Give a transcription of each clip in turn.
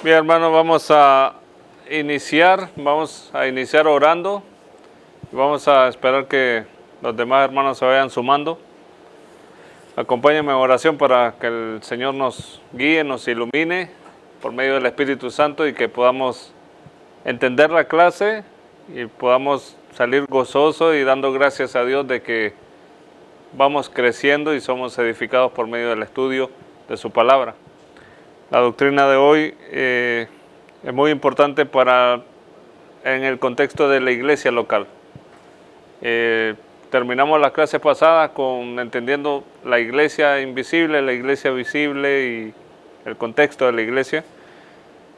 Bien, hermano, vamos a iniciar orando. Vamos a esperar que los demás hermanos se vayan sumando. Acompáñenme en oración para que el Señor nos guíe, nos ilumine por medio del Espíritu Santo y que podamos entender la clase y podamos salir gozosos y dando gracias a Dios de que vamos creciendo y somos edificados por medio del estudio de su palabra. La doctrina de hoy es muy importante en el contexto de la iglesia local. Terminamos la clase pasada con entendiendo la iglesia invisible, la iglesia visible y el contexto de la iglesia,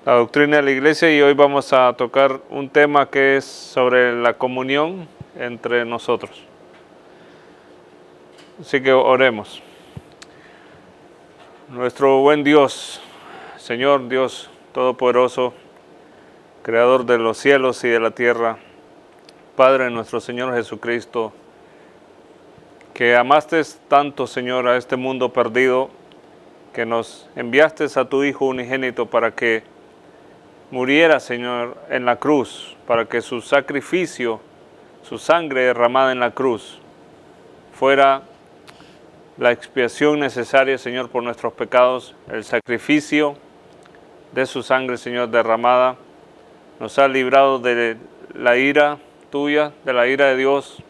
la doctrina de la iglesia, y hoy vamos a tocar un tema que es sobre la comunión entre nosotros. Así que oremos. Nuestro buen Dios, Señor Dios Todopoderoso, Creador de los cielos y de la tierra, Padre de nuestro Señor Jesucristo, que amaste tanto, Señor, a este mundo perdido, que nos enviaste a tu Hijo unigénito para que muriera, Señor, en la cruz, para que su sacrificio, su sangre derramada en la cruz, fuera la expiación necesaria, Señor, por nuestros pecados. El sacrificio de su sangre, Señor, derramada, nos ha librado de la ira tuya, de la ira de Dios,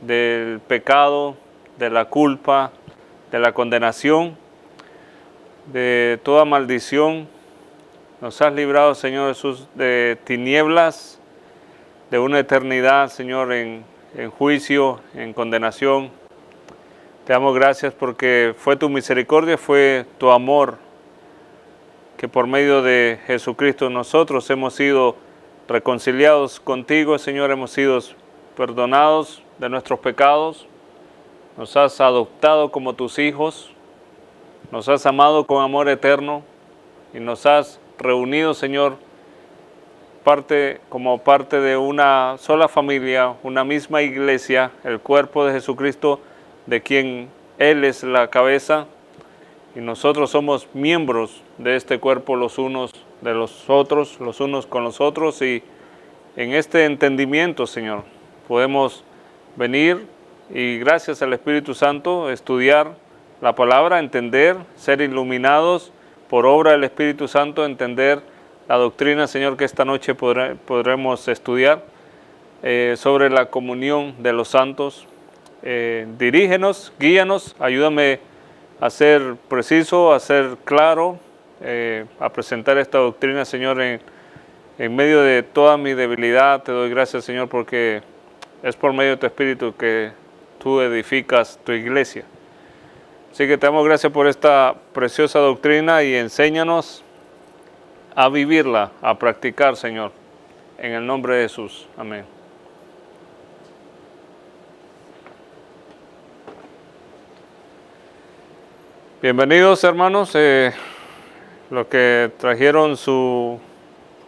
del pecado, de la culpa, de la condenación, de toda maldición. Nos has librado, Señor Jesús, de tinieblas, de una eternidad, Señor, en juicio, en condenación. Te damos gracias porque fue tu misericordia, fue tu amor, que por medio de Jesucristo nosotros hemos sido reconciliados contigo, Señor, hemos sido perdonados de nuestros pecados, nos has adoptado como tus hijos, nos has amado con amor eterno y nos has reunido, Señor, como parte de una sola familia, una misma iglesia, el cuerpo de Jesucristo, de quien Él es la cabeza, y nosotros somos miembros de este cuerpo los unos de los otros, los unos con los otros, y en este entendimiento, Señor, podemos venir y gracias al Espíritu Santo estudiar la palabra, entender, ser iluminados por obra del Espíritu Santo, entender la doctrina, Señor, que esta noche podremos estudiar sobre la comunión de los santos. Dirígenos, guíanos, ayúdame a ser preciso, a ser claro, a presentar esta doctrina, Señor, en medio de toda mi debilidad. Te doy gracias, Señor, porque es por medio de tu Espíritu que tú edificas tu iglesia. Así que te damos gracias por esta preciosa doctrina y enséñanos a vivirla, a practicar, Señor, en el nombre de Jesús. Amén. Bienvenidos, hermanos, los que trajeron su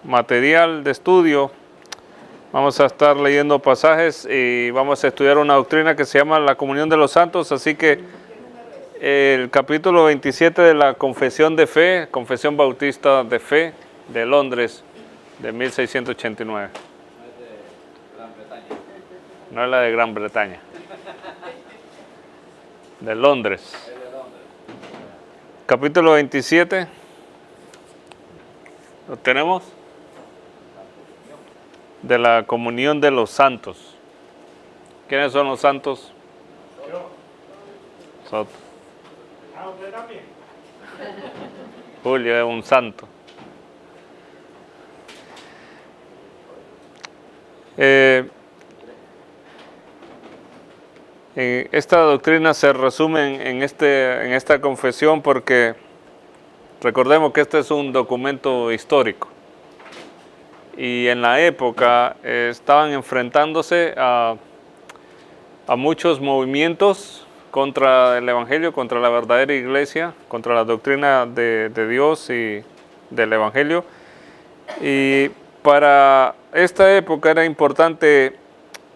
material de estudio. Vamos a estar leyendo pasajes y vamos a estudiar una doctrina que se llama la comunión de los santos. Así que el capítulo 27 de la Confesión de Fe, Confesión Bautista de Fe de Londres, de 1689. No es la de Gran Bretaña. De Londres. Capítulo 27. ¿Lo tenemos? De la comunión de los santos. ¿Quiénes son los santos? Yo. ¿Usted también? Julio es un santo. Esta doctrina se resume en esta confesión porque recordemos que este es un documento histórico y en la época estaban enfrentándose a muchos movimientos contra el Evangelio, contra la verdadera iglesia, contra la doctrina de Dios y del Evangelio. Y para esta época era importante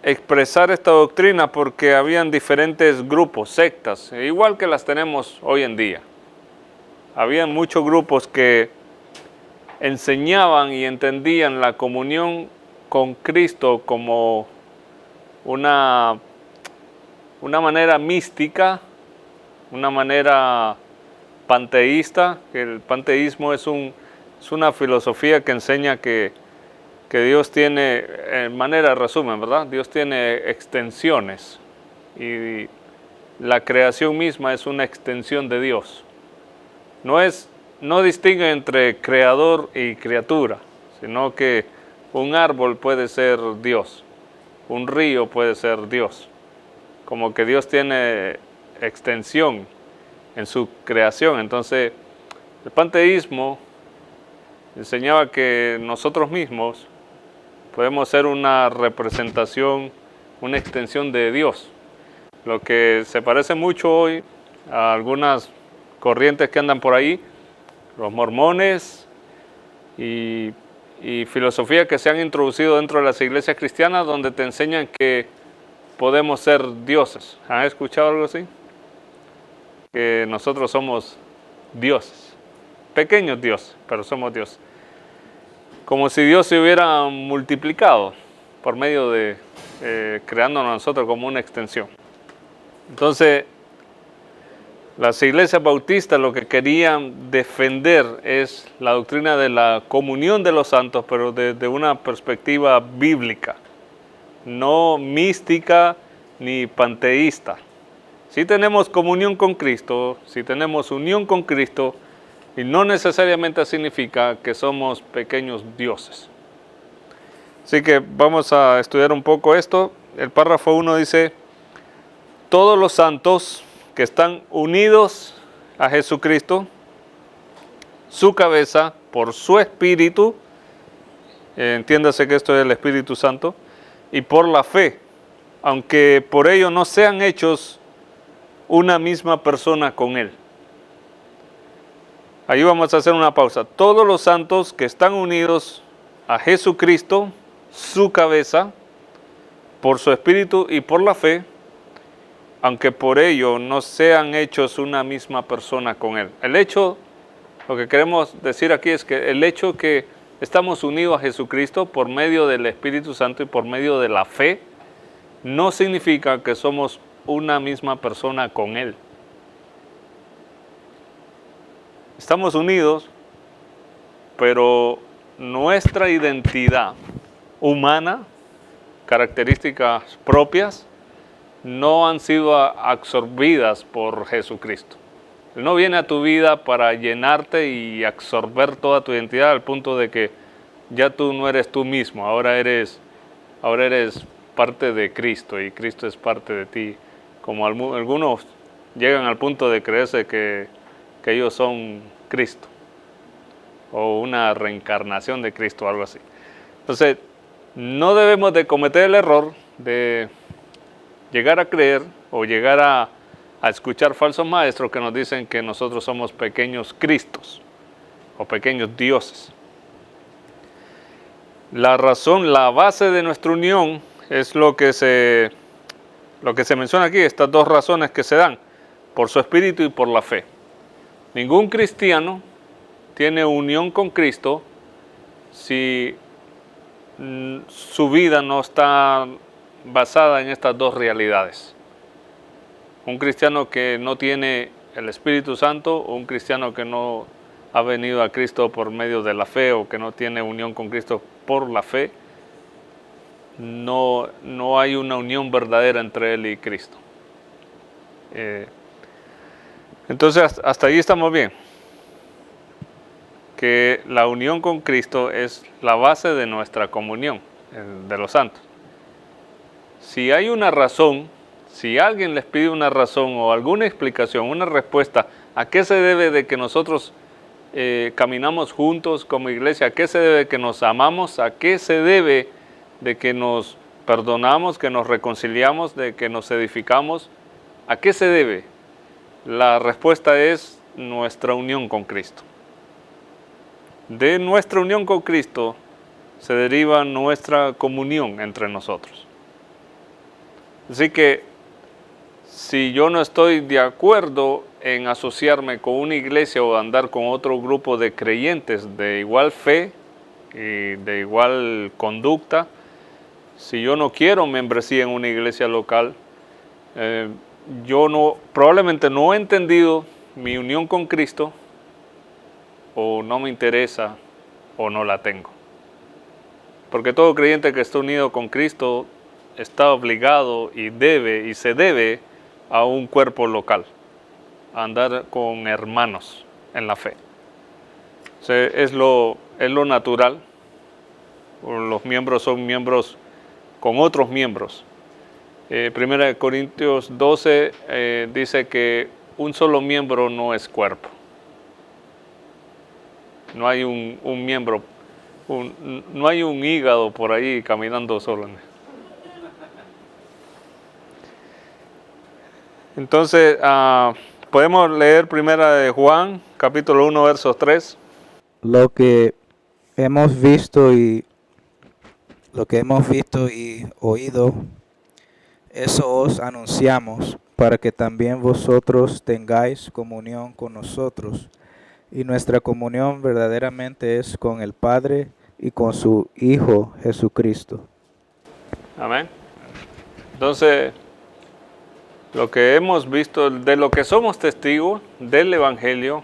expresar esta doctrina porque habían diferentes grupos, sectas, igual que las tenemos hoy en día. Habían muchos grupos que enseñaban y entendían la comunión con Cristo como una manera mística, una manera panteísta, que el panteísmo es una filosofía que enseña que Dios tiene, en manera de resumen, ¿verdad? Dios tiene extensiones y la creación misma es una extensión de Dios. No distingue entre creador y criatura, sino que un árbol puede ser Dios, un río puede ser Dios. Como que Dios tiene extensión en su creación. Entonces, el panteísmo enseñaba que nosotros mismos podemos ser una representación, una extensión de Dios. Lo que se parece mucho hoy a algunas corrientes que andan por ahí, los mormones y filosofías que se han introducido dentro de las iglesias cristianas, donde te enseñan que podemos ser dioses. ¿Han escuchado algo así? Que nosotros somos dioses, pequeños dioses, pero somos dioses. Como si Dios se hubiera multiplicado por medio de creándonos a nosotros como una extensión. Entonces, las iglesias bautistas lo que querían defender es la doctrina de la comunión de los santos, pero desde una perspectiva bíblica, no mística ni panteísta. Si tenemos comunión con Cristo, si tenemos unión con Cristo, y no necesariamente significa que somos pequeños dioses. Así que vamos a estudiar un poco esto. El párrafo 1 dice: todos los santos que están unidos a Jesucristo, su cabeza, por su Espíritu, entiéndase que esto es el Espíritu Santo, y por la fe, aunque por ello no sean hechos una misma persona con Él. Ahí vamos a hacer una pausa. Todos los santos que están unidos a Jesucristo, su cabeza, por su Espíritu y por la fe, aunque por ello no sean hechos una misma persona con Él. El hecho, lo que queremos decir aquí es que el hecho que estamos unidos a Jesucristo por medio del Espíritu Santo y por medio de la fe, no significa que somos una misma persona con Él. Estamos unidos, pero nuestra identidad humana, características propias, no han sido absorbidas por Jesucristo. Él no viene a tu vida para llenarte y absorber toda tu identidad al punto de que ya tú no eres tú mismo, ahora eres parte de Cristo y Cristo es parte de ti. Como algunos llegan al punto de creerse que ellos son Cristo o una reencarnación de Cristo o algo así. Entonces, no debemos de cometer el error de llegar a creer o llegar a escuchar falsos maestros que nos dicen que nosotros somos pequeños Cristos o pequeños dioses. La razón, la base de nuestra unión es lo que se menciona aquí, estas dos razones que se dan, por su espíritu y por la fe. Ningún cristiano tiene unión con Cristo si su vida no está basada en estas dos realidades. Un cristiano que no tiene el Espíritu Santo o un cristiano que no ha venido a Cristo por medio de la fe o que no tiene unión con Cristo por la fe, no hay una unión verdadera entre él y Cristo. Entonces, hasta ahí estamos bien. Que la unión con Cristo es la base de nuestra comunión, de los santos. Si hay una razón, si alguien les pide una razón o alguna explicación, una respuesta, ¿a qué se debe de que nosotros caminamos juntos como iglesia? ¿A qué se debe de que nos amamos? ¿A qué se debe de que nos perdonamos, que nos reconciliamos, de que nos edificamos? ¿A qué se debe? La respuesta es nuestra unión con Cristo. De nuestra unión con Cristo se deriva nuestra comunión entre nosotros. Así que si yo no estoy de acuerdo en asociarme con una iglesia o andar con otro grupo de creyentes de igual fe y de igual conducta, si yo no quiero membresía en una iglesia local, probablemente no he entendido mi unión con Cristo, o no me interesa, o no la tengo. Porque todo creyente que está unido con Cristo está obligado y se debe a un cuerpo local, a andar con hermanos en la fe. O sea, es lo natural. Los miembros son miembros con otros miembros. 1 Corintios 12 dice que un solo miembro no es cuerpo. No hay un miembro, no hay un hígado por ahí caminando solo. Entonces, podemos leer 1 Juan, capítulo 1, versos 3. Lo que hemos visto y oído, eso os anunciamos, para que también vosotros tengáis comunión con nosotros. Y nuestra comunión verdaderamente es con el Padre y con su Hijo Jesucristo. Amén. Entonces, lo que hemos visto, de lo que somos testigos del Evangelio,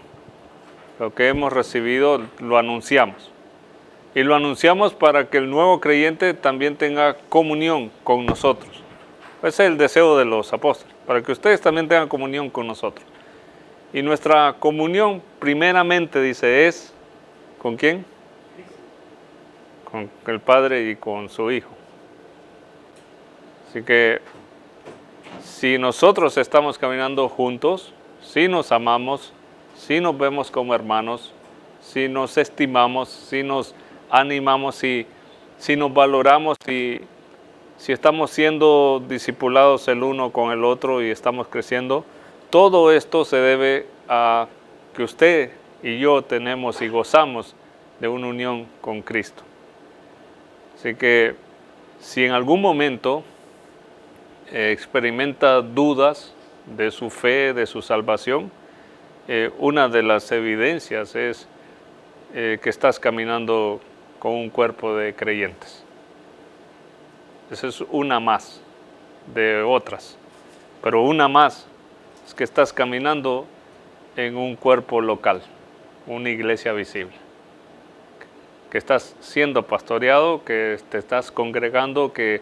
lo que hemos recibido, lo anunciamos. Y lo anunciamos para que el nuevo creyente también tenga comunión con nosotros. Ese es el deseo de los apóstoles, para que ustedes también tengan comunión con nosotros. Y nuestra comunión, primeramente, dice, es ¿con quién? Con el Padre y con su Hijo. Así que si nosotros estamos caminando juntos, si nos amamos, si nos vemos como hermanos, si nos estimamos, si nos animamos, si nos valoramos, si estamos siendo discipulados el uno con el otro y estamos creciendo, todo esto se debe a que usted y yo tenemos y gozamos de una unión con Cristo. Así que si en algún momento experimenta dudas de su fe, de su salvación, una de las evidencias es que estás caminando con un cuerpo de creyentes. Esa es una más de otras, pero una más es que estás caminando en un cuerpo local, una iglesia visible, que estás siendo pastoreado, que te estás congregando, que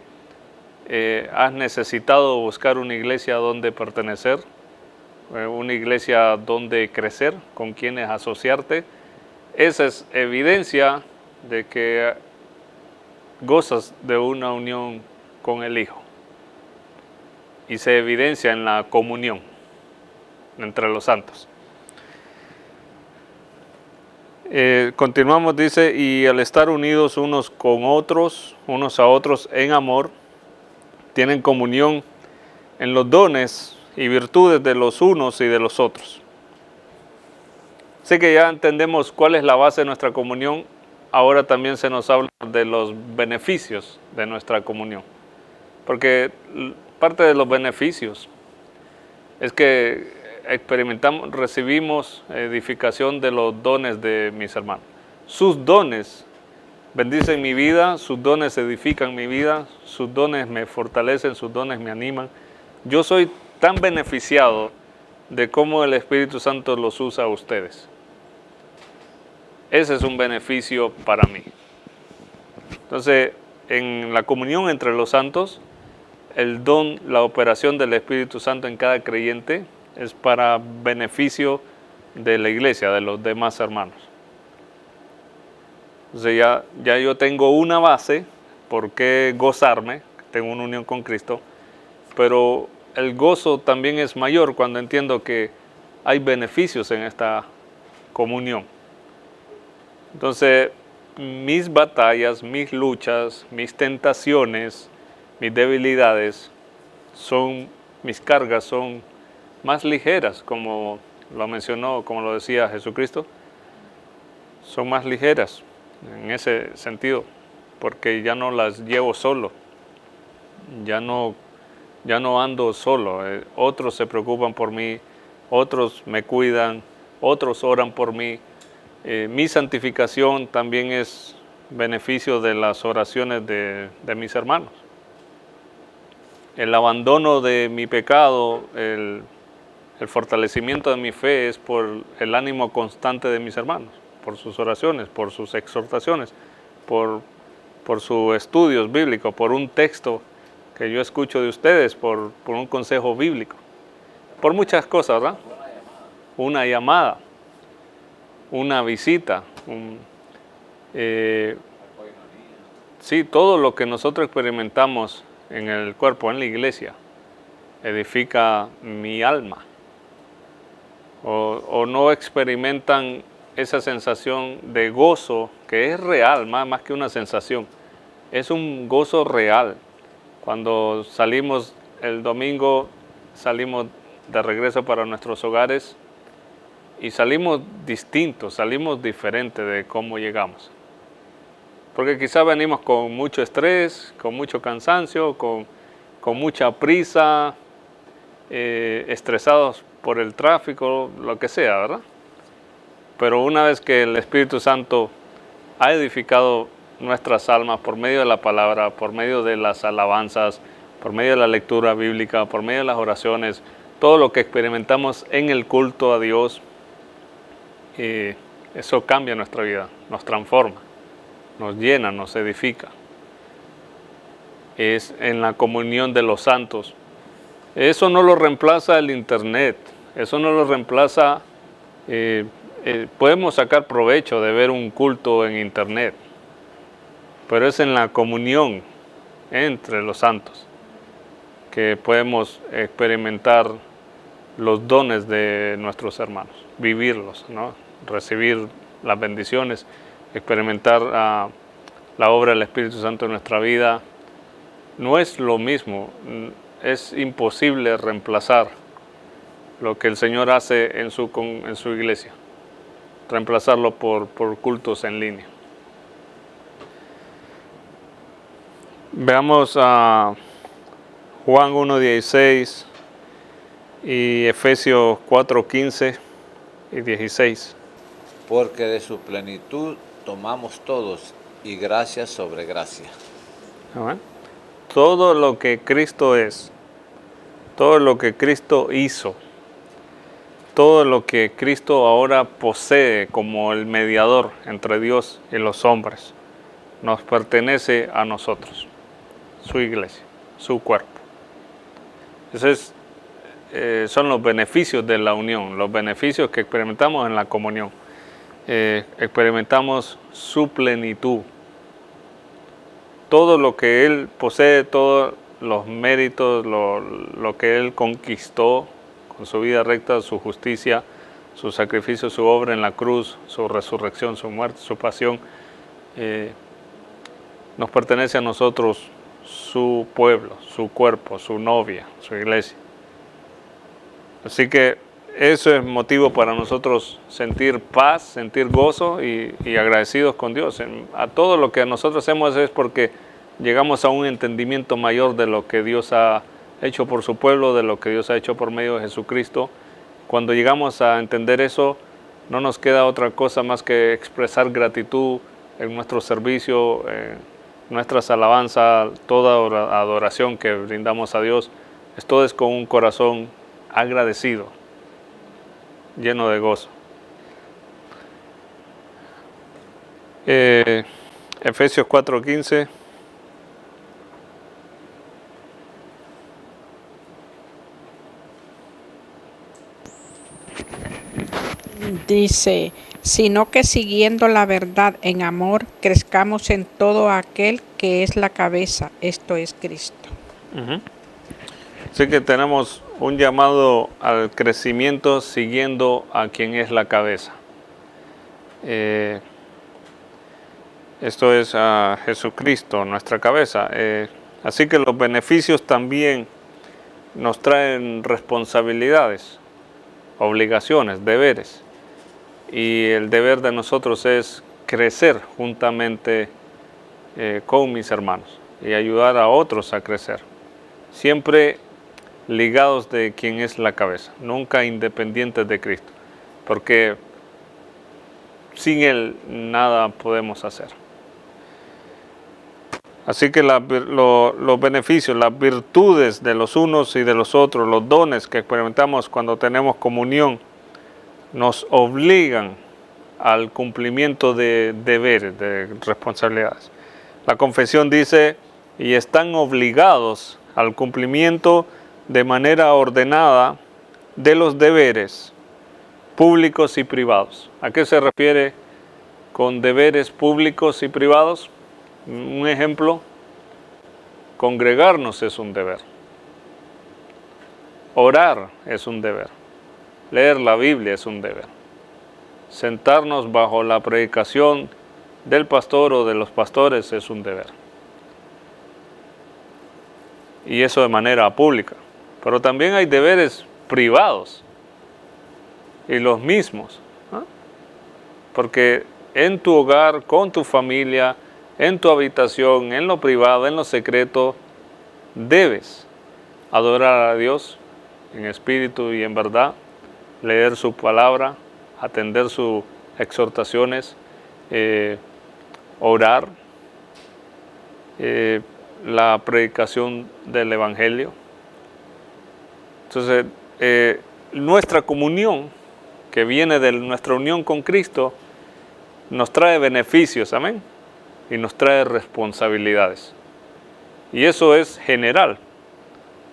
has necesitado buscar una iglesia donde pertenecer, una iglesia donde crecer, con quienes asociarte. Esa es evidencia de que gozas de una unión con el Hijo. Y se evidencia en la comunión entre los santos. Continuamos, dice, y al estar unidos unos con otros, unos a otros en amor, tienen comunión en los dones y virtudes de los unos y de los otros. Así que ya entendemos cuál es la base de nuestra comunión. Ahora también se nos habla de los beneficios de nuestra comunión. Porque parte de los beneficios es que recibimos edificación de los dones de mis hermanos. Sus dones bendicen mi vida, sus dones edifican mi vida, sus dones me fortalecen, sus dones me animan. Yo soy tan beneficiado de cómo el Espíritu Santo los usa a ustedes. Ese es un beneficio para mí. Entonces, en la comunión entre los santos, el don, la operación del Espíritu Santo en cada creyente es para beneficio de la iglesia, de los demás hermanos. Entonces ya yo tengo una base por qué gozarme, tengo una unión con Cristo, pero el gozo también es mayor cuando entiendo que hay beneficios en esta comunión. Entonces, mis batallas, mis luchas, mis tentaciones, mis debilidades, mis cargas son más ligeras, como lo mencionó, como lo decía Jesucristo, son más ligeras en ese sentido, porque ya no las llevo solo, ya no ando solo, otros se preocupan por mí, otros me cuidan, otros oran por mí. Mi santificación también es beneficio de las oraciones de mis hermanos. El abandono de mi pecado, el fortalecimiento de mi fe es por el ánimo constante de mis hermanos, por sus oraciones, por sus exhortaciones, por sus estudios bíblicos, por un texto que yo escucho de ustedes, por un consejo bíblico, por muchas cosas, ¿verdad? Una llamada, una visita, sí, todo lo que nosotros experimentamos en el cuerpo, en la iglesia, edifica mi alma. O no experimentan esa sensación de gozo que es real, más que una sensación. Es un gozo real. Cuando salimos el domingo, salimos de regreso para nuestros hogares y salimos distintos, salimos diferentes de cómo llegamos. Porque quizás venimos con mucho estrés, con mucho cansancio, con mucha prisa, estresados por el tráfico, lo que sea, ¿verdad? Pero una vez que el Espíritu Santo ha edificado nuestras almas por medio de la palabra, por medio de las alabanzas, por medio de la lectura bíblica, por medio de las oraciones, todo lo que experimentamos en el culto a Dios, eso cambia nuestra vida, nos transforma, nos llena, nos edifica. Es en la comunión de los santos. Eso no lo reemplaza el internet, eso no lo reemplaza, podemos sacar provecho de ver un culto en internet, pero es en la comunión entre los santos que podemos experimentar los dones de nuestros hermanos, vivirlos, ¿no? Recibir las bendiciones, experimentar la obra del Espíritu Santo en nuestra vida. No es lo mismo, es imposible reemplazar lo que el Señor hace en su iglesia, reemplazarlo por cultos en línea. Veamos a Juan 1:16 y Efesios 4:15 y 16. Porque de su plenitud tomamos todos, y gracia sobre gracia. Amén. Todo lo que Cristo es, todo lo que Cristo hizo, todo lo que Cristo ahora posee como el mediador entre Dios y los hombres, nos pertenece a nosotros, su iglesia, su cuerpo. Esos son los beneficios de la unión, los beneficios que experimentamos en la comunión. Experimentamos su plenitud. Todo lo que Él posee, todos los méritos, lo que Él conquistó con su vida recta, su justicia, su sacrificio, su obra en la cruz, su resurrección, su muerte, su pasión, nos pertenece a nosotros, su pueblo, su cuerpo, su novia, su iglesia. Así que eso es motivo para nosotros sentir paz, sentir gozo y agradecidos con Dios. A todo lo que nosotros hacemos es porque llegamos a un entendimiento mayor de lo que Dios ha hecho por su pueblo, de lo que Dios ha hecho por medio de Jesucristo. Cuando llegamos a entender eso, no nos queda otra cosa más que expresar gratitud en nuestro servicio, nuestras alabanzas, toda adoración que brindamos a Dios. Esto es con un corazón agradecido, lleno de gozo. Efesios 4:15. Dice, sino que siguiendo la verdad en amor, crezcamos en todo aquel que es la cabeza, esto es Cristo. Así que tenemos un llamado al crecimiento siguiendo a quien es la cabeza. Esto es a Jesucristo, nuestra cabeza. Así que los beneficios también nos traen responsabilidades, obligaciones, deberes. Y el deber de nosotros es crecer juntamente con mis hermanos y ayudar a otros a crecer. Siempre ligados de quien es la cabeza, nunca independientes de Cristo, porque sin Él nada podemos hacer. Así que los beneficios, las virtudes de los unos y de los otros, los dones que experimentamos cuando tenemos comunión, nos obligan al cumplimiento de deberes, de responsabilidades. La confesión dice, y están obligados al cumplimiento de manera ordenada de los deberes públicos y privados. ¿A qué se refiere con deberes públicos y privados? Un ejemplo, congregarnos es un deber. Orar es un deber. Leer la Biblia es un deber. Sentarnos bajo la predicación del pastor o de los pastores es un deber. Y eso de manera pública. Pero también hay deberes privados. Y los mismos. ¿No? Porque en tu hogar, con tu familia, en tu habitación, en lo privado, en lo secreto, debes adorar a Dios en espíritu y en verdad, leer su palabra, atender sus exhortaciones, orar, la predicación del Evangelio. Entonces, nuestra comunión, que viene de nuestra unión con Cristo, nos trae beneficios, amén, y nos trae responsabilidades. Y eso es general.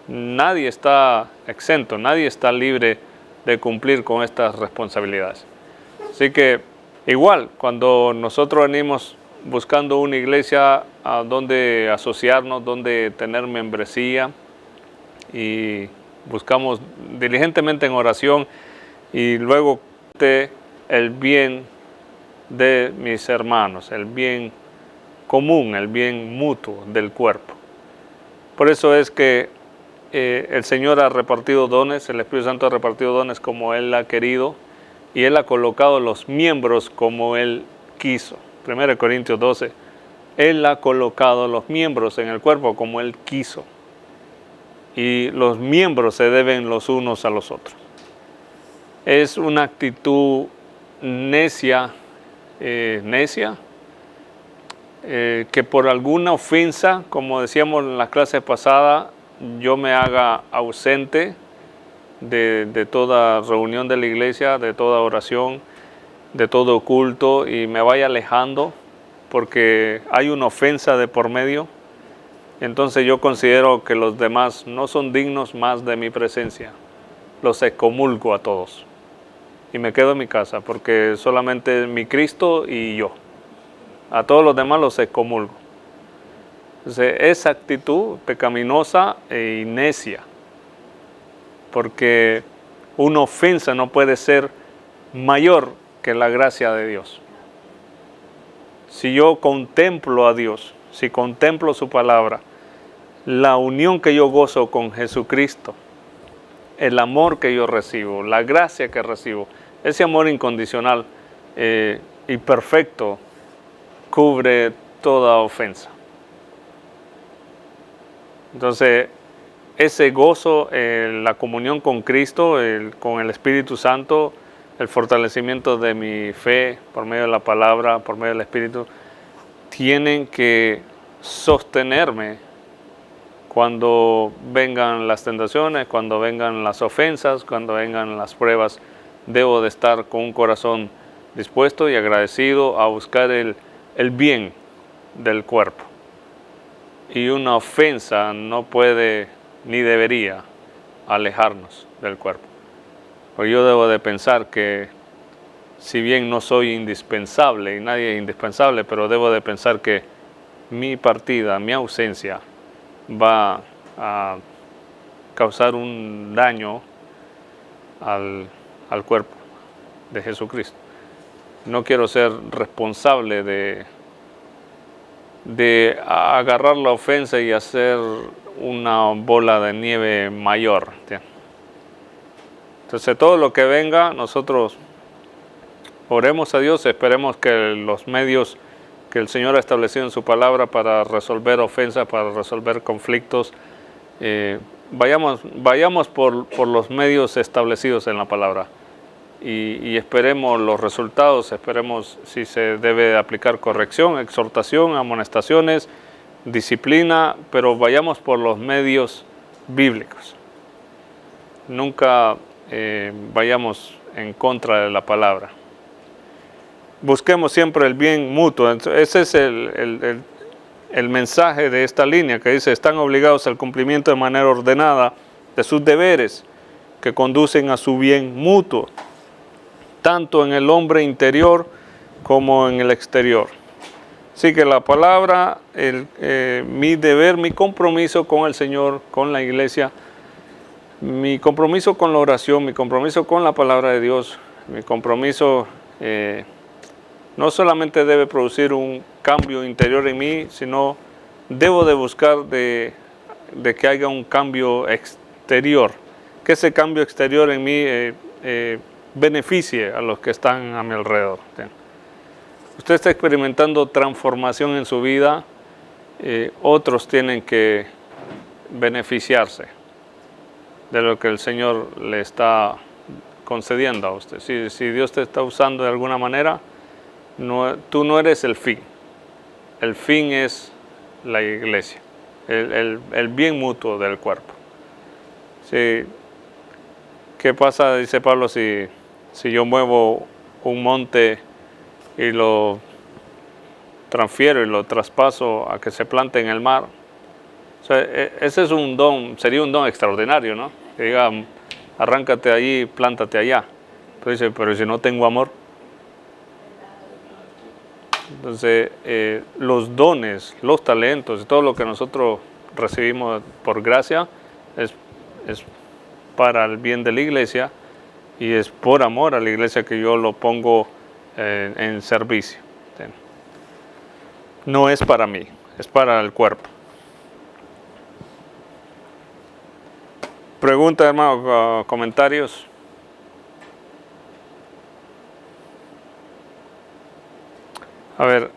Nadie está exento, nadie está libre de cumplir con estas responsabilidades. Así que igual, cuando nosotros venimos buscando una iglesia a donde asociarnos, donde tener membresía, y buscamos diligentemente en oración y luego el bien de mis hermanos, el bien común, el bien mutuo del cuerpo. Por eso es que el Señor ha repartido dones, el Espíritu Santo ha repartido dones como Él ha querido, y Él ha colocado los miembros como Él quiso. 1 Corintios 12, Él ha colocado los miembros en el cuerpo como Él quiso. Y los miembros se deben los unos a los otros. Es una actitud necia, que por alguna ofensa, como decíamos en la clase pasada, yo me haga ausente de toda reunión de la iglesia, de toda oración, de todo culto, y me vaya alejando porque hay una ofensa de por medio. Entonces yo considero que los demás no son dignos más de mi presencia. Los excomulgo a todos y me quedo en mi casa porque solamente mi Cristo y yo. A todos los demás los excomulgo. Entonces, esa actitud pecaminosa e necia, porque una ofensa no puede ser mayor que la gracia de Dios. Si yo contemplo a Dios, si contemplo su palabra, la unión que yo gozo con Jesucristo, el amor que yo recibo, la gracia que recibo, ese amor incondicional y perfecto cubre toda ofensa. Entonces, ese gozo, la comunión con Cristo, con el Espíritu Santo, el fortalecimiento de mi fe por medio de la palabra, por medio del Espíritu, tienen que sostenerme cuando vengan las tentaciones, cuando vengan las ofensas, cuando vengan las pruebas. Debo de estar con un corazón dispuesto y agradecido a buscar el bien del cuerpo. Y una ofensa no puede ni debería alejarnos del cuerpo. Porque yo debo de pensar que si bien no soy indispensable y nadie es indispensable, pero debo de pensar que mi partida, mi ausencia va a causar un daño al cuerpo de Jesucristo. No quiero ser responsable de agarrar la ofensa y hacer una bola de nieve mayor. Entonces todo lo que venga, nosotros oremos a Dios, esperemos que los medios que el Señor ha establecido en su palabra para resolver ofensas, para resolver conflictos, vayamos por los medios establecidos en la palabra y esperemos los resultados, esperemos si se debe aplicar corrección, exhortación, amonestaciones, disciplina, pero vayamos por los medios bíblicos. Nunca vayamos en contra de la palabra. Busquemos siempre el bien mutuo. Ese es el mensaje de esta línea que dice: están obligados al cumplimiento de manera ordenada de sus deberes que conducen a su bien mutuo, tanto en el hombre interior como en el exterior. Así que la palabra, mi deber, mi compromiso con el Señor, con la iglesia, mi compromiso con la oración, mi compromiso con la palabra de Dios, mi compromiso no solamente debe producir un cambio interior en mí, sino debo de buscar de que haya un cambio exterior, que ese cambio exterior en mí beneficie a los que están a mi alrededor. Usted está experimentando transformación en su vida, otros tienen que beneficiarse de lo que el Señor le está concediendo a usted. Si Dios te está usando de alguna manera, tú no eres el fin. El fin es la iglesia, el bien mutuo del cuerpo. Sí. ¿Qué pasa, dice Pablo, si yo muevo un monte y lo transfiero y lo traspaso a que se plante en el mar? O sea, ese es un don, sería un don extraordinario, ¿no? Que diga, arráncate allí, plántate allá. Pero dice, pero si no tengo amor. Entonces, los dones, los talentos, todo lo que nosotros recibimos por gracia es para el bien de la iglesia y es por amor a la iglesia que yo lo pongo en servicio. No es para mí, es para el cuerpo. Preguntas, hermano, comentarios. A ver,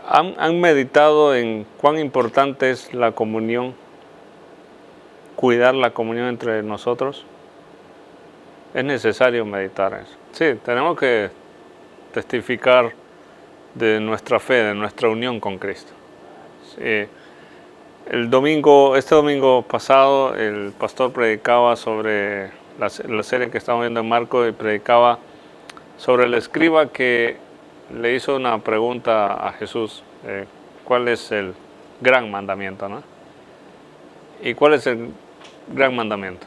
¿han meditado en cuán importante es la comunión? Cuidar la comunión entre nosotros. Es necesario meditar eso. Sí, tenemos que testificar de nuestra fe, de nuestra unión con Cristo. Sí. Este domingo pasado, el pastor predicaba sobre la serie que estamos viendo en Marcos, y predicaba sobre el escriba que le hizo una pregunta a Jesús: ¿cuál es el gran mandamiento, ¿no? ¿Y cuál es el gran mandamiento?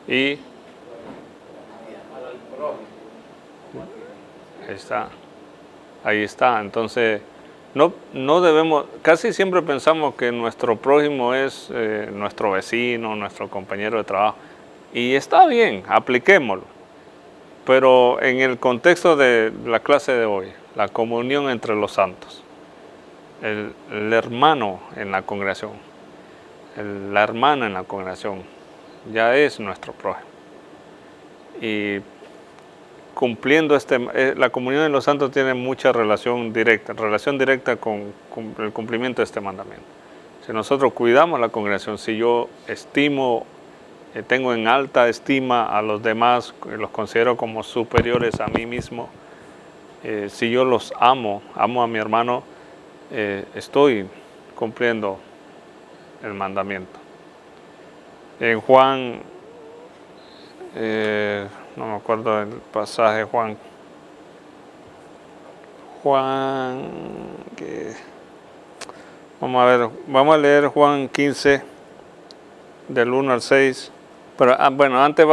Y ahí está. Entonces, no debemos, casi siempre pensamos que nuestro prójimo es nuestro vecino, nuestro compañero de trabajo. Y está bien, apliquémoslo. Pero en el contexto de la clase de hoy, la comunión entre los santos, el hermano en la congregación, la hermana en la congregación, ya es nuestro prójimo. Y cumpliendo la comunión de los santos tiene mucha relación directa con el cumplimiento de este mandamiento. Si nosotros cuidamos la congregación, si yo estimo, tengo en alta estima a los demás, los considero como superiores a mí mismo, si yo los amo a mi hermano, estoy cumpliendo el mandamiento. En Juan, no me acuerdo del pasaje, vamos a leer Juan 15, del 1 al 6. Pero bueno, antes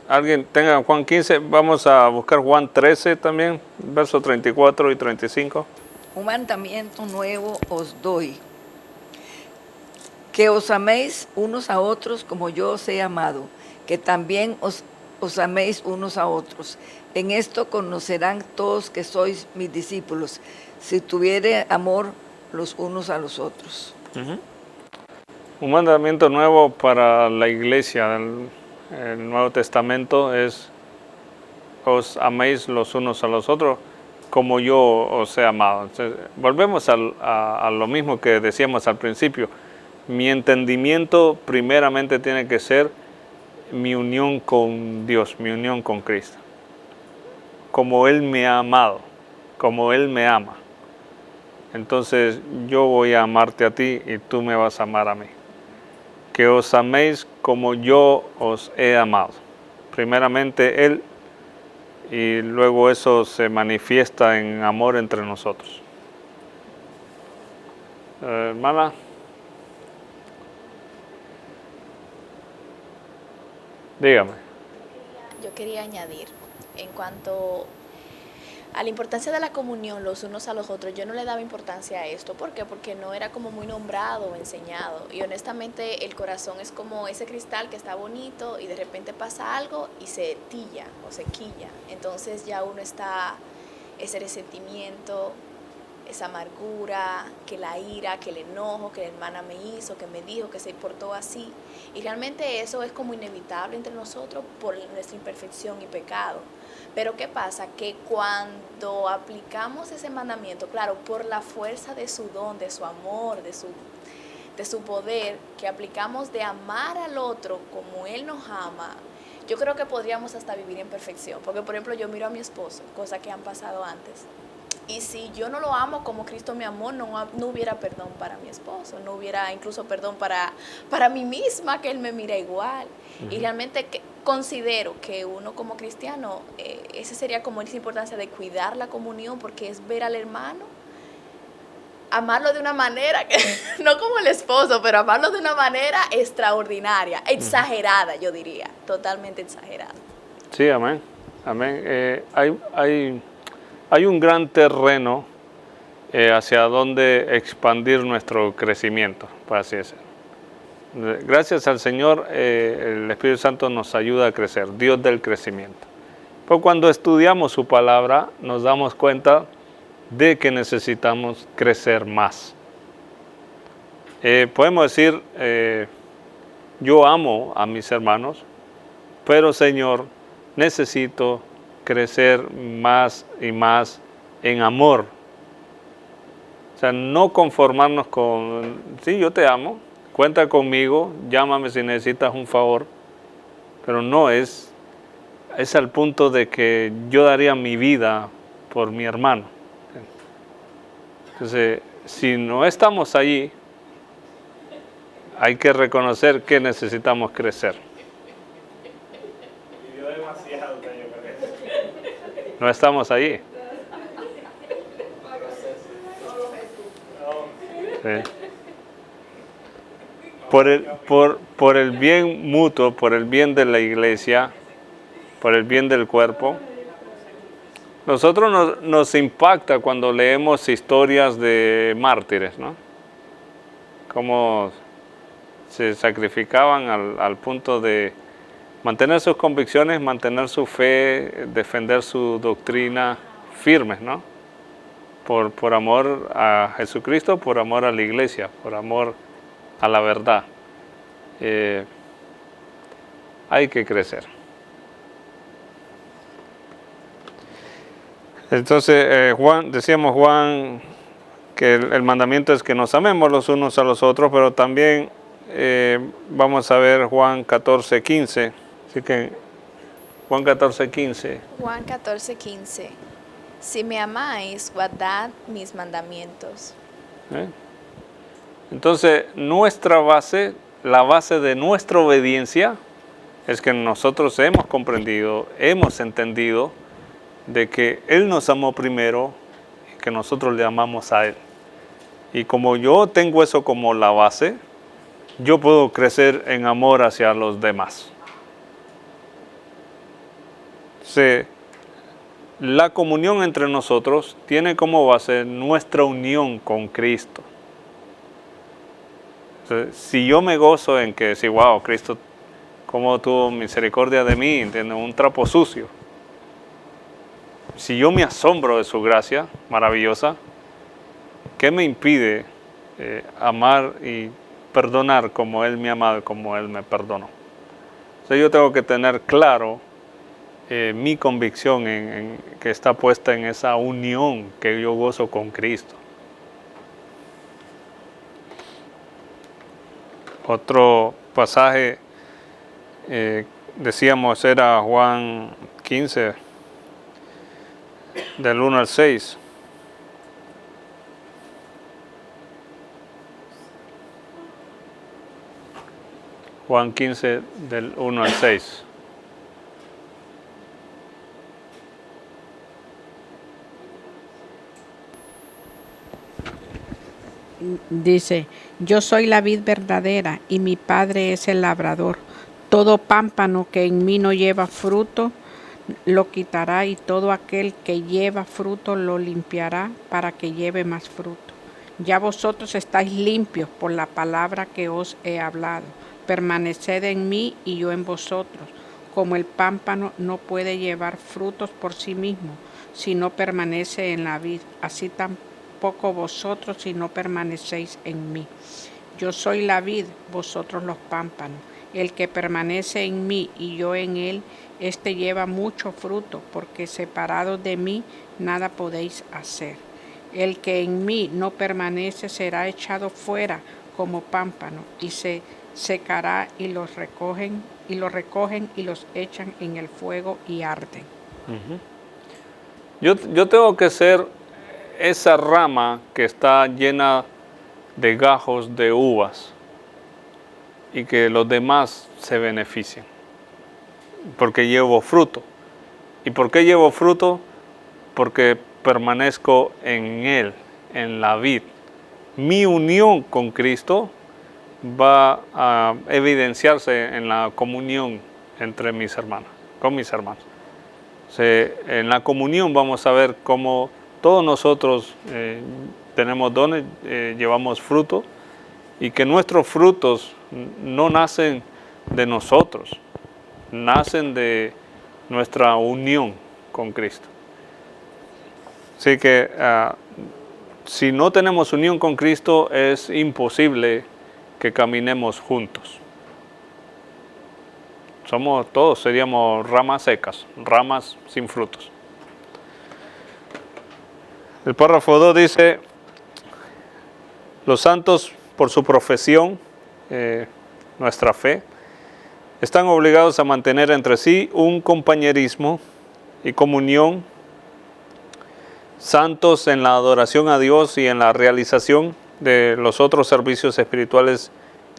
alguien tenga Juan 15, vamos a buscar Juan 13 también, versos 34 y 35. Un mandamiento nuevo os doy, que os améis unos a otros como yo os he amado, que también os améis unos a otros. En esto conocerán todos que sois mis discípulos, si tuviere amor los unos a los otros. Un mandamiento nuevo para la iglesia el Nuevo Testamento es: os améis los unos a los otros. como yo os he amado. Entonces, volvemos a lo mismo que decíamos al principio. Mi entendimiento primeramente tiene que ser mi unión con Dios, mi unión con Cristo. Como Él me ha amado, como Él me ama. Entonces yo voy a amarte a ti y tú me vas a amar a mí. Que os améis como yo os he amado. Primeramente Él, y luego eso se manifiesta en amor entre nosotros. Hermana. Dígame. Yo quería añadir, en cuanto a la importancia de la comunión los unos a los otros, yo no le daba importancia a esto. ¿Por qué? Porque no era como muy nombrado o enseñado. Y honestamente el corazón es como ese cristal que está bonito y de repente pasa algo y se tilla o se quilla. Entonces ya uno está ese resentimiento, esa amargura, que la ira, que el enojo, que la hermana me hizo, que me dijo, que se portó así. Y realmente eso es como inevitable entre nosotros por nuestra imperfección y pecado. Pero ¿qué pasa? Que cuando aplicamos ese mandamiento, claro, por la fuerza de su don, de su amor, de su poder, que aplicamos de amar al otro como Él nos ama, yo creo que podríamos hasta vivir en perfección. Porque, por ejemplo, yo miro a mi esposo, cosas que han pasado antes. Y si yo no lo amo como Cristo me amó, no hubiera perdón para mi esposo, no hubiera incluso perdón para mí misma, que Él me mira igual. Y realmente considero que uno como cristiano, esa sería como esa importancia de cuidar la comunión, porque es ver al hermano, amarlo de una manera, no como el esposo, pero amarlo de una manera extraordinaria, exagerada, yo diría, totalmente exagerada. Sí, amén. Amén. Hay un gran terreno hacia donde expandir nuestro crecimiento, por así decirlo. Gracias al Señor, el Espíritu Santo nos ayuda a crecer, Dios del crecimiento. Pero cuando estudiamos su palabra, nos damos cuenta de que necesitamos crecer más. Podemos decir, yo amo a mis hermanos, pero Señor, necesito crecer más y más en amor. O sea, no conformarnos con, sí, yo te amo, cuenta conmigo, llámame si necesitas un favor, pero no es al punto de que yo daría mi vida por mi hermano. Entonces, si no estamos allí, hay que reconocer que necesitamos crecer. Vivió demasiado, yo creo. No estamos allí. Sí. Por el bien mutuo, por el bien de la iglesia, por el bien del cuerpo. Nosotros nos impacta cuando leemos historias de mártires, ¿no? Cómo se sacrificaban al punto de mantener sus convicciones, mantener su fe, defender su doctrina firmes, ¿no? Por amor a Jesucristo, por amor a la iglesia, por amor a la verdad. Hay que crecer. Entonces, decíamos Juan que el mandamiento es que nos amemos los unos a los otros, pero también vamos a ver Juan 14:15. Así que Juan 14:15. Juan 14:15. Si me amáis, guardad mis mandamientos. Entonces, nuestra base, la base de nuestra obediencia, es que nosotros hemos comprendido, hemos entendido de que Él nos amó primero y que nosotros le amamos a Él. Y como yo tengo eso como la base, yo puedo crecer en amor hacia los demás. La comunión entre nosotros tiene como base nuestra unión con Cristo. Si yo me gozo en que decir, wow, Cristo, cómo tuvo misericordia de mí, ¿entiendes? Un trapo sucio. Si yo me asombro de su gracia maravillosa, ¿qué me impide amar y perdonar como Él me ha amado y como Él me perdonó? Entonces yo tengo que tener claro mi convicción que está puesta en esa unión que yo gozo con Cristo. Otro pasaje, decíamos, era Juan 15, del 1 al 6. Juan 15, del 1 al 6. Dice, yo soy la vid verdadera y mi Padre es el labrador. Todo pámpano que en mí no lleva fruto, lo quitará, y todo aquel que lleva fruto lo limpiará para que lleve más fruto. Ya vosotros estáis limpios por la palabra que os he hablado. Permaneced en mí y yo en vosotros. Como el pámpano no puede llevar frutos por sí mismo si no permanece en la vid, así tampoco vosotros si no permanecéis en mí. Yo soy la vid, vosotros los pámpanos. El que permanece en mí y yo en él, éste lleva mucho fruto, porque separados de mí nada podéis hacer. El que en mí no permanece será echado fuera como pámpano y se secará, y los recogen y los echan en el fuego y arden. Yo tengo que ser esa rama que está llena de gajos de uvas y que los demás se beneficien, porque llevo fruto. ¿Y por qué llevo fruto? Porque permanezco en Él, en la vid. Mi unión con Cristo va a evidenciarse en la comunión entre mis hermanos, con mis hermanos. En la comunión vamos a ver cómo todos nosotros tenemos dones, llevamos fruto, y que nuestros frutos no nacen de nosotros, nacen de nuestra unión con Cristo. Así que si no tenemos unión con Cristo, es imposible que caminemos juntos. Seríamos ramas secas, ramas sin frutos. El párrafo 2 dice, los santos, por su profesión, nuestra fe, están obligados a mantener entre sí un compañerismo y comunión, santos en la adoración a Dios y en la realización de los otros servicios espirituales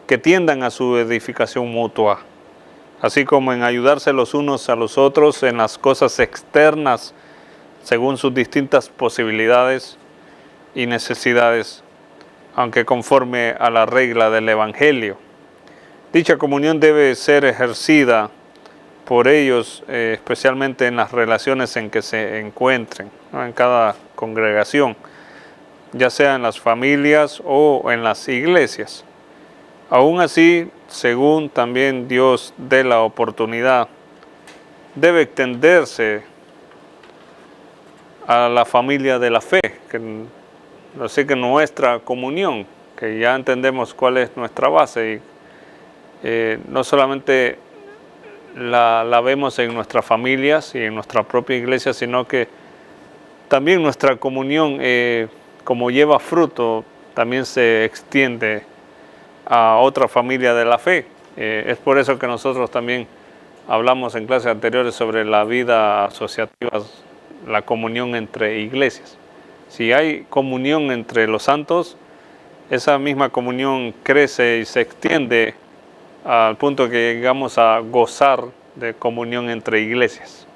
que tiendan a su edificación mutua, así como en ayudarse los unos a los otros en las cosas externas según sus distintas posibilidades y necesidades, aunque conforme a la regla del Evangelio. Dicha comunión debe ser ejercida por ellos, especialmente en las relaciones en que se encuentren, ¿no?, en cada congregación, ya sea en las familias o en las iglesias. Aún así, según también Dios dé la oportunidad, debe extenderse a la familia de la fe, así que nuestra comunión, que ya entendemos cuál es nuestra base, y no solamente la vemos en nuestras familias y en nuestra propia iglesia, sino que también nuestra comunión, como lleva fruto, también se extiende a otra familia de la fe. Es por eso que nosotros también hablamos en clases anteriores sobre la vida asociativa, la comunión entre iglesias. Si hay comunión entre los santos, esa misma comunión crece y se extiende al punto que llegamos a gozar de comunión entre iglesias.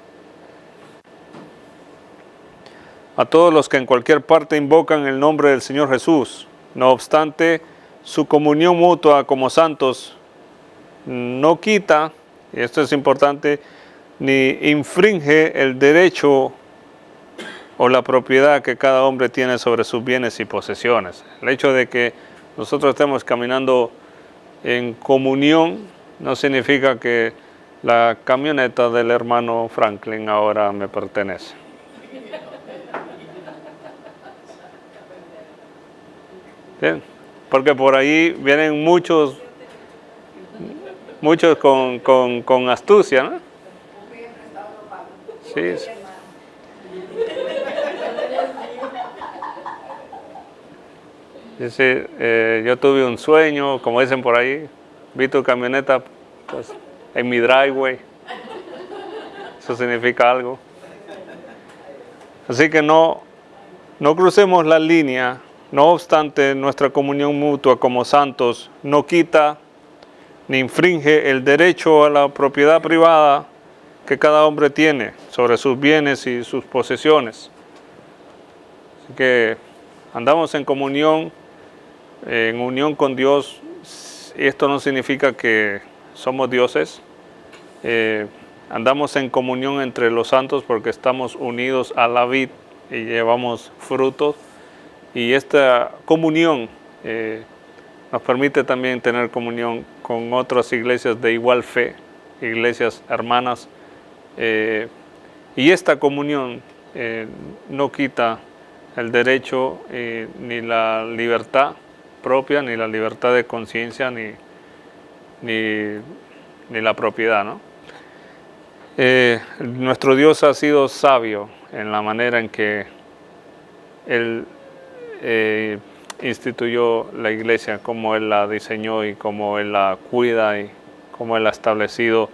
A todos los que en cualquier parte invocan el nombre del Señor Jesús, no obstante, su comunión mutua como santos no quita, y esto es importante, ni infringe el derecho o la propiedad que cada hombre tiene sobre sus bienes y posesiones. El hecho de que nosotros estemos caminando en comunión no significa que la camioneta del hermano Franklin ahora me pertenece. Bien, porque por ahí vienen muchos con astucia, ¿no? Sí, sí. Dice, yo tuve un sueño, como dicen por ahí, vi tu camioneta pues, en mi driveway. Eso significa algo. Así que no crucemos la línea. No obstante, nuestra comunión mutua como santos no quita ni infringe el derecho a la propiedad privada que cada hombre tiene sobre sus bienes y sus posesiones. Así que andamos en unión con Dios. Esto no significa que somos dioses. Andamos en comunión entre los santos porque estamos unidos a la vid y llevamos frutos. Y esta comunión nos permite también tener comunión con otras iglesias de igual fe, iglesias hermanas. Y esta comunión no quita el derecho ni la libertad propia, ni la libertad de conciencia, ni la propiedad, ¿no? Nuestro Dios ha sido sabio en la manera en que Él instituyó la iglesia, cómo Él la diseñó y cómo Él la cuida y cómo Él ha establecido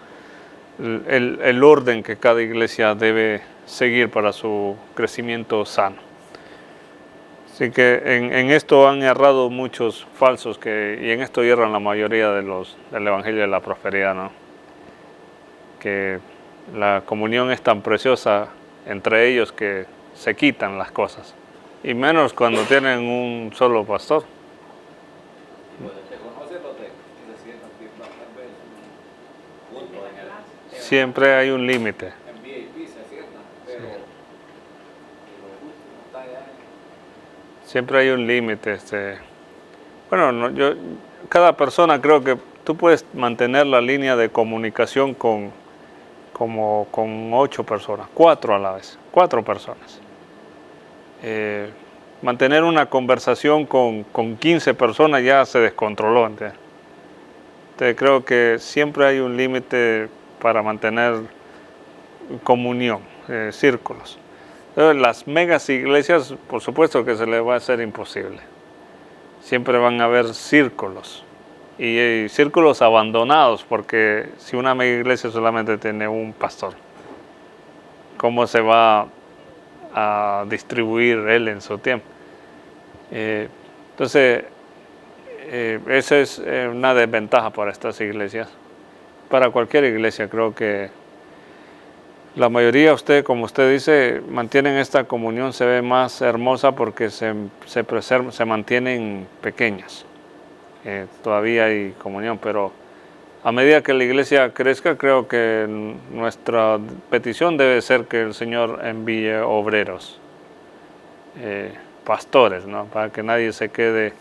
el orden que cada iglesia debe seguir para su crecimiento sano. Así que en esto han errado muchos falsos y en esto erran la mayoría del Evangelio de la Prosperidad, ¿no? Que la comunión es tan preciosa entre ellos que se quitan las cosas. Y menos cuando tienen un solo pastor. Siempre hay un límite. Siempre hay un límite. Bueno, cada persona creo que tú puedes mantener la línea de comunicación con 8 personas, 4 a la vez, 4 personas. Mantener una conversación con 15 personas ya se descontroló. Entonces creo que siempre hay un límite para mantener comunión, círculos. Las megas iglesias, por supuesto que se les va a hacer imposible. Siempre van a haber círculos y círculos abandonados, porque si una mega iglesia solamente tiene un pastor, ¿cómo se va a distribuir él en su tiempo? Entonces, esa es una desventaja para estas iglesias. Para cualquier iglesia, creo que la mayoría, como usted dice, mantienen esta comunión, se ve más hermosa porque se mantienen pequeñas. Todavía hay comunión, pero a medida que la iglesia crezca, creo que nuestra petición debe ser que el Señor envíe obreros, pastores, ¿no? Para que nadie se quede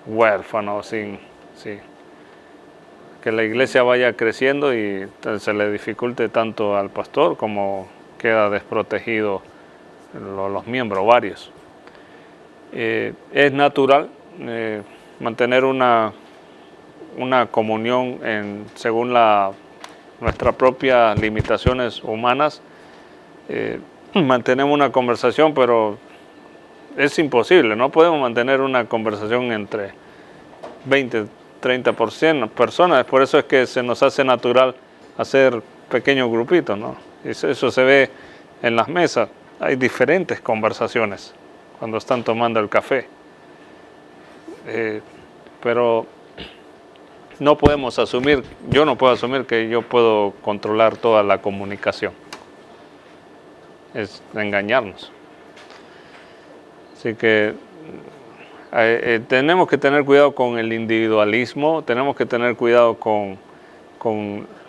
huérfano, sí. Que la iglesia vaya creciendo y se le dificulte tanto al pastor como queda desprotegido los miembros, varios. Es natural mantener una comunión según nuestras propias limitaciones humanas. Mantenemos una conversación, pero es imposible. No podemos mantener una conversación entre 20, 30% personas. Por eso es que se nos hace natural hacer pequeños grupitos, ¿no? Eso se ve en las mesas. Hay diferentes conversaciones cuando están tomando el café. Pero no podemos asumir, yo no puedo asumir que yo puedo controlar toda la comunicación. Es engañarnos. Así que tenemos que tener cuidado con el individualismo, tenemos que tener cuidado con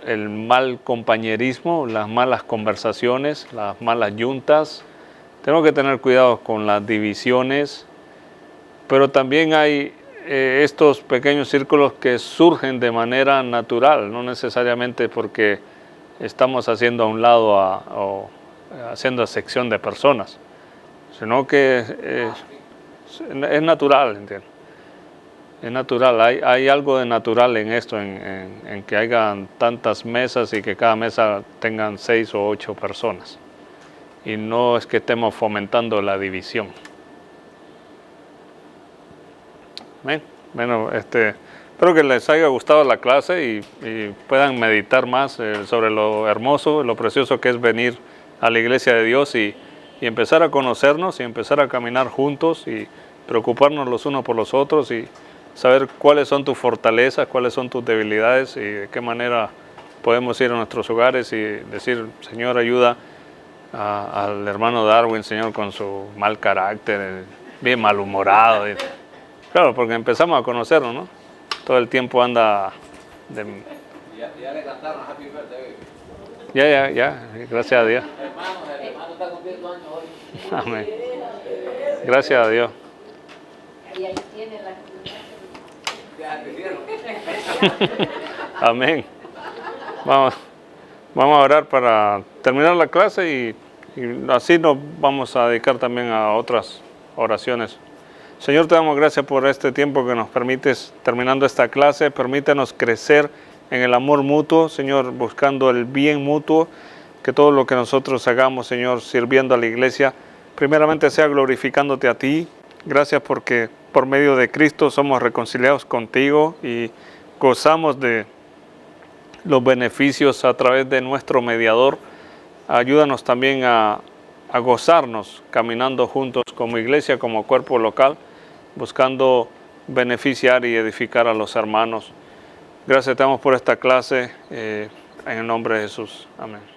el mal compañerismo, las malas conversaciones, las malas yuntas. Tenemos que tener cuidado con las divisiones, pero también hay estos pequeños círculos que surgen de manera natural, no necesariamente porque estamos haciendo a un lado o haciendo acepción de personas, sino que es natural, ¿entiendes? Es natural, hay algo de natural en esto, en que hayan tantas mesas y que cada mesa tengan 6 o 8 personas. Y no es que estemos fomentando la división. Amén. Bueno, espero que les haya gustado la clase y puedan meditar más sobre lo hermoso, lo precioso que es venir a la iglesia de Dios y empezar a conocernos y empezar a caminar juntos y preocuparnos los unos por los otros y saber cuáles son tus fortalezas, cuáles son tus debilidades y de qué manera podemos ir a nuestros hogares y decir, Señor, ayuda al hermano Darwin, Señor, con su mal carácter, bien malhumorado. Claro, porque empezamos a conocerlo, ¿no? Todo el tiempo anda de... Ya le cantaron Happy Birthday. Ya, gracias a Dios. El hermano está cumpliendo años hoy. Amén. Gracias a Dios. Y ahí tiene la... Amén. Vamos a orar para terminar la clase y así nos vamos a dedicar también a otras oraciones. Señor, te damos gracias por este tiempo que nos permites terminando esta clase. Permítenos crecer en el amor mutuo, Señor, buscando el bien mutuo, que todo lo que nosotros hagamos, Señor, sirviendo a la iglesia, primeramente sea glorificándote a ti. Gracias porque por medio de Cristo somos reconciliados contigo y gozamos de los beneficios a través de nuestro mediador. Ayúdanos también a gozarnos caminando juntos como iglesia, como cuerpo local, buscando beneficiar y edificar a los hermanos. Gracias te damos por esta clase, en el nombre de Jesús. Amén.